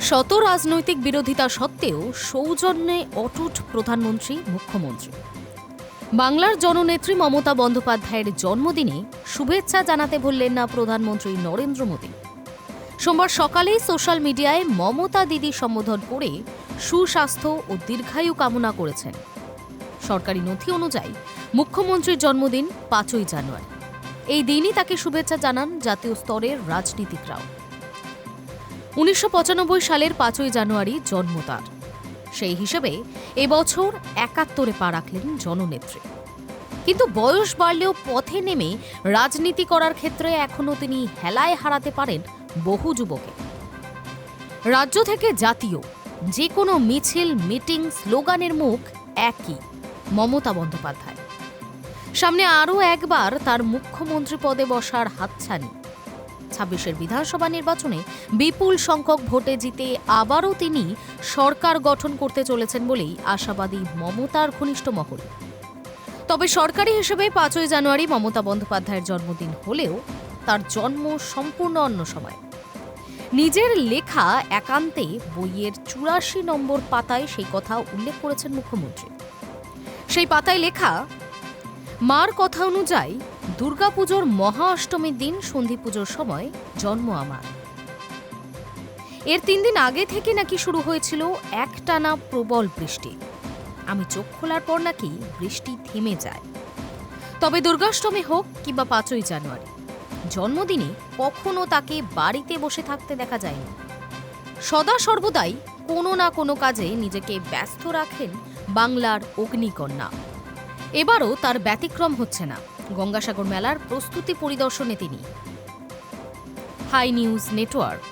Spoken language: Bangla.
শত রাজনৈতিক বিরোধিতা সত্ত্বেও সৌজন্যে অটুট প্রধানমন্ত্রী মুখ্যমন্ত্রী। বাংলার জননেত্রী মমতা বন্দ্যোপাধ্যায়ের জন্মদিনে শুভেচ্ছা জানাতে ভুললেন না প্রধানমন্ত্রী নরেন্দ্র মোদী। সোমবার সকালেই সোশ্যাল মিডিয়ায় মমতা দিদি সম্বোধন করে সুস্বাস্থ্য ও দীর্ঘায়ু কামনা করেছেন। সরকারি নথি অনুযায়ী মুখ্যমন্ত্রীর জন্মদিন ৫ই জানুয়ারি। এই দিনই তাকে শুভেচ্ছা জানান জাতীয় স্তরের রাজনীতিকরাও। ১৯৯৫ সালের ৫ই জানুয়ারি জন্ম তার। সেই হিসেবে এবছর ৭১ পা রাখলেন জননেত্রী। কিন্তু বয়স বাড়লেও পথে নেমে রাজনীতি করার ক্ষেত্রে এখনও তিনি হেলায় হারাতে পারেন বহু যুবকে। রাজ্য থেকে জাতীয় যে কোনো মিছিল, মিটিং, স্লোগানের মুখ একই, মমতা বন্দ্যোপাধ্যায়। সামনে আরও একবার তার মুখ্যমন্ত্রী পদে বসার হাতছানি। ২৬-এর বিধানসভা নির্বাচনে বিপুল সংখ্যক ভোটে জিতে আবারও তিনি সরকার গঠন করতে চলেছেন বলেই আশাবাদী মমতার ঘনিষ্ঠ মহল। তবে সরকারি হিসেবে ৫ই জানুয়ারি মমতা বন্দ্যোপাধ্যায়ের জন্মদিন হলেও তার জন্ম সম্পূর্ণ অন্য সময়। নিজের লেখা একান্তে বইয়ের ৮৪ নম্বর পাতায় সেই কথা উল্লেখ করেছেন মুখ্যমন্ত্রী। সেই পাতায় লেখা, মার কথা অনুযায়ী দুর্গাপুজোর মহা অষ্টমীর দিন সন্ধি পুজোর সময় জন্ম আমার। এর ৩ দিন আগে থেকে নাকি শুরু হয়েছিল একটানা প্রবল বৃষ্টি। আমি চোখ খোলার পর নাকি বৃষ্টি থেমে যায়। তবে দুর্গাষ্টমী হোক কিংবা ৫ই জানুয়ারি, জন্মদিনে কখনো তাকে বাড়িতে বসে থাকতে দেখা যায়নি। সদা সর্বদাই কোনো না কোনো কাজে নিজেকে ব্যস্ত রাখেন বাংলার অগ্নিকন্যা। এবারও তার ব্যতিক্রম হচ্ছে না। গঙ্গাসাগর মেলার প্রস্তুতি পরিদর্শনে তিনি। Hi news network.